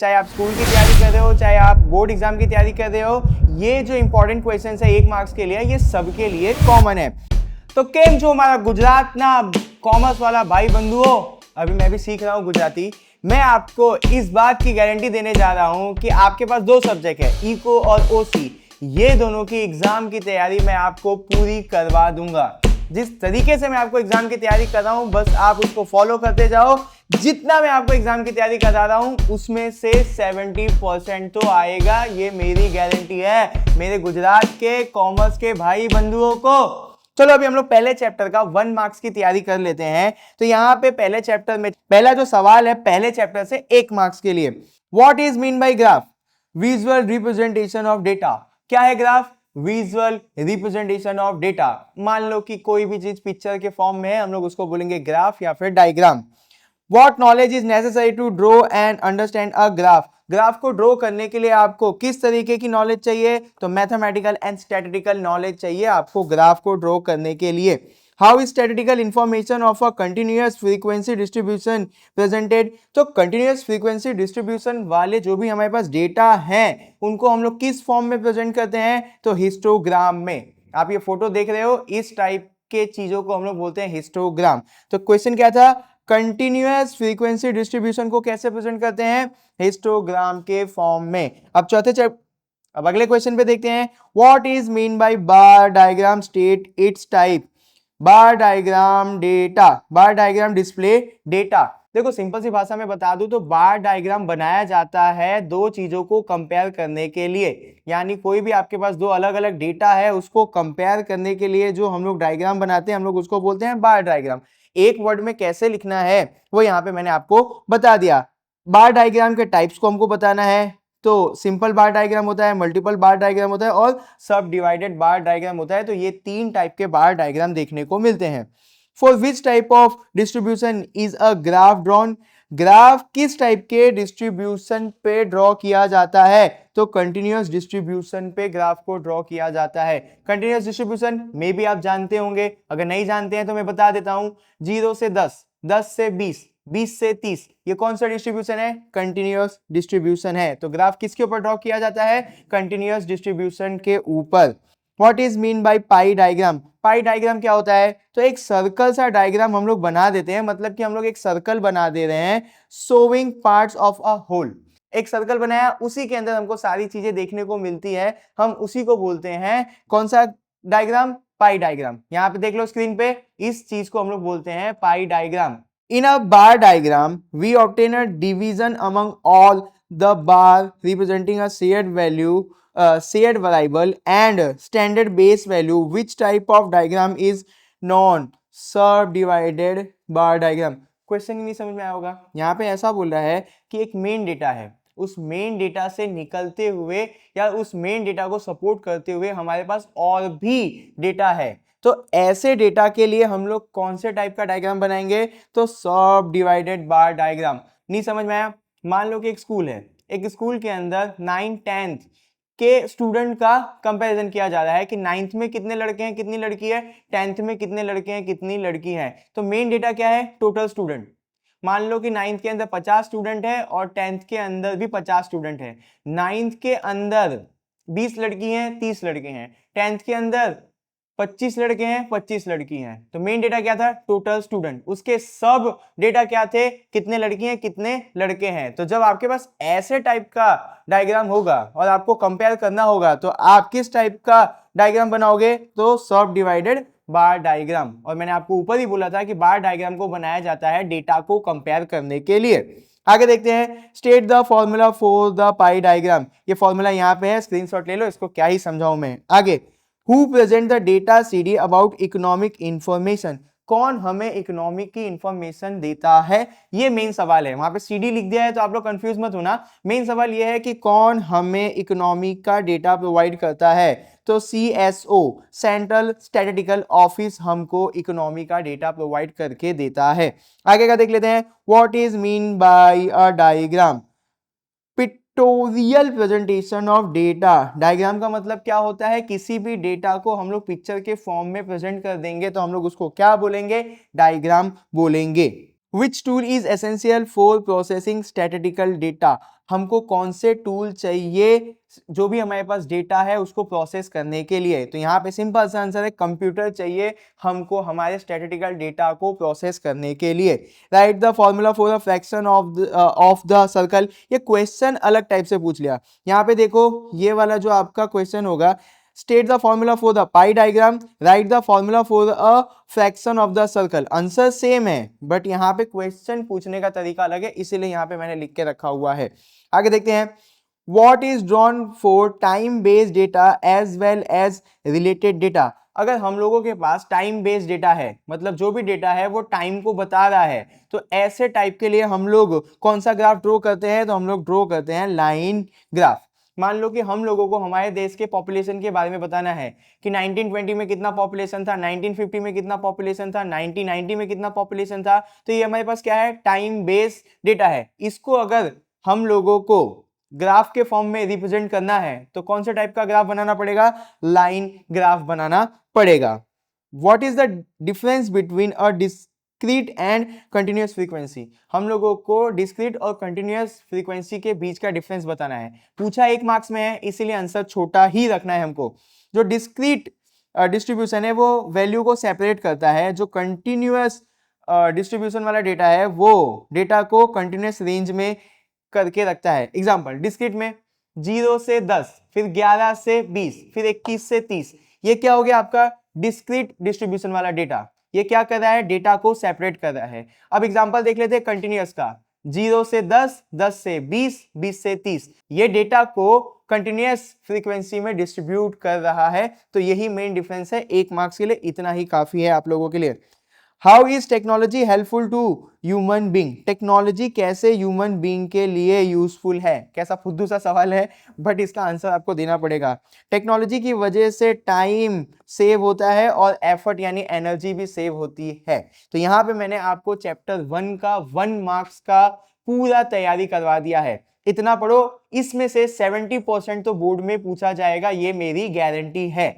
चाहे आप स्कूल की तैयारी कर रहे हो, चाहे आप बोर्ड एग्जाम की तैयारी कर रहे हो, ये जो इंपॉर्टेंट क्वेश्चन है 1 मार्क्स के लिए, ये सबके लिए कॉमन है। तो केम जो हमारा गुजरात ना कॉमर्स वाला भाई बंधुओं, अभी मैं भी सीख रहा हूँ गुजराती। मैं आपको इस बात की गारंटी देने जा रहा हूँ कि आपके पास 2 सब्जेक्ट है, इको और ओसी, ये दोनों की एग्जाम की तैयारी मैं आपको पूरी करवा दूंगा। जिस तरीके से मैं आपको एग्जाम की तैयारी कर रहा हूं, बस आप उसको फॉलो करते जाओ। जितना मैं आपको एग्जाम की तैयारी करा रहा हूं, उसमें से 70% तो आएगा, ये मेरी गारंटी है मेरे गुजरात के कॉमर्स के भाई बंधुओं को। चलो अभी हम लोग पहले चैप्टर का 1 मार्क्स की तैयारी कर लेते हैं। तो यहाँ पे पहले चैप्टर में पहला जो सवाल है पहले चैप्टर से 1 मार्क्स के लिए, what is mean by graph? Visual representation of data. क्या है graph? Visual representation of data. मान लो कि कोई भी चीज पिक्चर के फॉर्म में है, हम लोग उसको बोलेंगे ग्राफ या फिर diagram. What knowledge is necessary to draw and understand a graph? Graph को ड्रॉ करने के लिए आपको किस तरीके की नॉलेज चाहिए? तो मैथमेटिकल एंड स्टैटिस्टिकल नॉलेज चाहिए आपको ग्राफ को ड्रॉ करने के लिए। How is statistical information of a continuous frequency distribution presented? तो कंटिन्यूअस फ्रीक्वेंसी डिस्ट्रीब्यूशन वाले जो भी हमारे पास डेटा हैं, उनको हम लोग किस फॉर्म में प्रेजेंट करते हैं? तो हिस्टोग्राम में। आप ये फोटो देख रहे हो, इस टाइप के चीजों को हम लोग बोलते हैं हिस्टोग्राम। तो क्वेश्चन क्या था? कंटिन्यूअस फ्रीक्वेंसी डिस्ट्रीब्यूशन को कैसे प्रेजेंट करते हैं? हिस्टोग्राम के फॉर्म में। अब अगले क्वेश्चन पे देखते हैं, what is mean by bar diagram? State it's type. Bar diagram data, bar diagram display data. देखो सिंपल सी भाषा में बता दूं तो बार डायग्राम बनाया जाता है 2 चीजों को कंपेयर करने के लिए। यानी कोई भी आपके पास 2 अलग अलग डेटा है, उसको कंपेयर करने के लिए जो हम लोग डायग्राम बनाते हैं, हम लोग उसको बोलते हैं बार डायग्राम। एक वर्ड में कैसे लिखना है वो यहाँ पे मैंने आपको बता दिया। बार डायग्राम के टाइप्स को हमको बताना है। तो सिंपल बार डायग्राम होता है, मल्टीपल बार डायग्राम होता है और सब डिवाइडेड बार डायग्राम होता है। तो ये 3 टाइप के बार डायग्राम देखने को मिलते हैं। For which type of distribution is a graph drawn? Graph किस टाइप के डिस्ट्रीब्यूशन पे ड्रॉ किया जाता है? तो कंटिन्यूअस डिस्ट्रीब्यूशन पे ग्राफ को ड्रॉ किया जाता है। कंटिन्यूअस डिस्ट्रीब्यूशन में भी आप जानते होंगे, अगर नहीं जानते हैं तो मैं बता देता हूं। 0 से 10, 10 से 20, 20 से 30, ये कौन सा डिस्ट्रीब्यूशन है? कंटिन्यूअस डिस्ट्रीब्यूशन है। तो ग्राफ किसके ऊपर ड्रॉ किया जाता है? कंटिन्यूअस डिस्ट्रीब्यूशन के ऊपर। What is mean by pi diagram? Pi diagram क्या होता है? तो एक सर्कल सा डायग्राम हम लोग बना देते हैं, मतलब कि हम लोग एक सर्कल बना दे रहे हैं, showing parts of a whole. एक सर्कल बनाया, उसी के अंदर हमको सारी चीजें देखने को मिलती है, हम उसी को बोलते हैं कौन सा डायग्राम? पाई डायग्राम। यहाँ पे देख लो स्क्रीन पे, इस चीज को हम लोग बोलते हैं पाई diagram. In a bar diagram, we obtain a division among all the bar representing a shared value, shared variable and standard base value. Which type of diagram is known? Subdivided bar diagram. Question ही नहीं समझ में आया होगा। यहाँ पे ऐसा बोल रहा है कि एक मेन डेटा है, उस मेन डेटा से निकलते हुए या उस मेन डेटा को सपोर्ट करते हुए हमारे पास और भी डेटा है। तो ऐसे डेटा के लिए हम लोग कौन से टाइप का डायग्राम बनाएंगे? तो सब डिवाइडेड बार डायग्राम। नहीं समझ में आया? मान लो कि एक स्कूल है, एक स्कूल के अंदर 9th 10th के स्टूडेंट का कंपैरिजन किया जा रहा है कि 9th में कितने लड़के हैं, कितनी लड़की है, 10th में कितने लड़के हैं, कितनी लड़की है। तो मेन डेटा क्या है? Total student. मान लो कि 9th के अंदर 50 स्टूडेंट है और 10th के अंदर भी 50 स्टूडेंट है। 9th के अंदर 20 लड़की हैं, 30 लड़के हैं। 10th के अंदर 25 लड़के हैं, 25 लड़की हैं। तो मेन डेटा क्या था? Total student. उसके सब डेटा क्या थे? कितने लड़की हैं, कितने लड़के हैं। तो जब आपके पास ऐसे टाइप का डायग्राम होगा और आपको कंपेयर करना होगा, तो आप किस टाइप का डायग्राम बनाओगे? तो सब डिवाइडेड बार डायग्राम। और मैंने आपको ऊपर ही बोला था कि बार डायग्राम को बनाया जाता है डेटा को कंपेयर करने के लिए। आगे देखते हैं, state the formula for the pi diagram. ये फॉर्मूला यहाँ पे है, स्क्रीनशॉट ले लो, इसको क्या ही समझाऊं मैं। आगे, Who present the data CD about economic information? कौन हमें इकोनॉमिक की इंफॉर्मेशन देता है? ये मेन सवाल है। वहां पे CD लिख दिया है तो आप लोग कंफ्यूज मत होना। मेन सवाल ये है कि कौन हमें इकोनॉमिक का डेटा प्रोवाइड करता है? तो CSO, सेंट्रल स्टैटिस्टिकल ऑफिस, हमको इकोनॉमी का डेटा प्रोवाइड करके देता है। आगे का देख लेते हैं, what is mean by a diagram? Pictorial presentation of data. Diagram का मतलब क्या होता है? किसी भी डेटा को हम लोग पिक्चर के फॉर्म में प्रेजेंट कर देंगे तो हम लोग उसको क्या बोलेंगे? डायग्राम बोलेंगे। Which tool is essential for processing statistical data? हमको कौन से टूल चाहिए जो भी हमारे पास डेटा है उसको प्रोसेस करने के लिए। तो यहाँ पे सिंपल सा आंसर है कंप्यूटर चाहिए हमको हमारे स्टैटिस्टिकल डेटा को प्रोसेस करने के लिए। Right the formula for the fraction of the circle. ये क्वेश्चन अलग टाइप से पूछ लिया। यहाँ पे देखो ये वाला जो आपका क्वेश्चन होगा, state the formula for the pi diagram, right the formula for a fraction of the circle. Answer same है बट यहाँ पे क्वेश्चन पूछने का तरीका अलग है, इसीलिए यहाँ पे मैंने लिख के रखा हुआ है। आगे देखते हैं, What is drawn for time based data as well as related data। अगर हम लोगों के पास टाइम बेस्ड डेटा है, मतलब जो भी डेटा है वो टाइम को बता रहा है, तो ऐसे टाइप के लिए हम लोग कौन सा ग्राफ ड्रॉ करते हैं? तो हम लोग ड्रॉ करते हैं लाइन ग्राफ। मान लो कि हम लोगों को हमारे देश के पॉपुलेशन के बारे में बताना है कि 1920 में कितना पॉपुलेशन था, 1950 में कितना पॉपुलेशन था, 1990 में कितना पॉपुलेशन था। तो ये हमारे पास क्या है? टाइम बेस्ड डेटा है। इसको अगर हम लोगों को ग्राफ के फॉर्म में रिप्रेजेंट करना है तो कौन से टाइप का ग्राफ बनाना पड़ेगा? लाइन ग्राफ बनाना पड़ेगा। What is the difference between a discrete and continuous frequency. हम लोगों को डिस्क्रीट और कंटिन्यूअस फ्रीक्वेंसी के बीच का डिफरेंस बताना है। पूछा 1 मार्क्स में है, इसीलिए आंसर छोटा ही रखना है हमको। जो डिस्क्रीट डिस्ट्रीब्यूशन है वो वैल्यू को सेपरेट करता है, जो कंटिन्यूअस डिस्ट्रीब्यूशन वाला डेटा है वो डेटा को कंटिन्यूअस रेंज में करके रखता है। एग्जाम्पल, डिस्क्रीट में 0 से 10, फिर 11 से 20, फिर 21 से 30, ये क्या हो गया आपका? डिस्क्रीट डिस्ट्रीब्यूशन वाला डेटा। ये क्या कर रहा है? डेटा को सेपरेट कर रहा है। अब एग्जाम्पल देख लेते हैं कंटिन्यूअस का। 0 से 10, 10 से 20, 20 से 30, ये डेटा को कंटिन्यूअस फ्रीक्वेंसी में डिस्ट्रीब्यूट कर रहा है। तो यही मेन डिफरेंस है 1 मार्क्स के लिए, इतना ही काफी है आप लोगों के लिए। How is technology helpful to human being. Technology कैसे ह्यूमन बींग के लिए यूजफुल है? कैसा फुद्दू सा सवाल है बट इसका आंसर आपको देना पड़ेगा। टेक्नोलॉजी की वजह से टाइम सेव होता है और एफर्ट यानी एनर्जी भी सेव होती है। तो यहाँ पे मैंने आपको चैप्टर 1 का 1 मार्क्स का पूरा तैयारी करवा दिया है। इतना पढ़ो, इसमें से 70% तो बोर्ड में पूछा जाएगा, ये मेरी गारंटी है।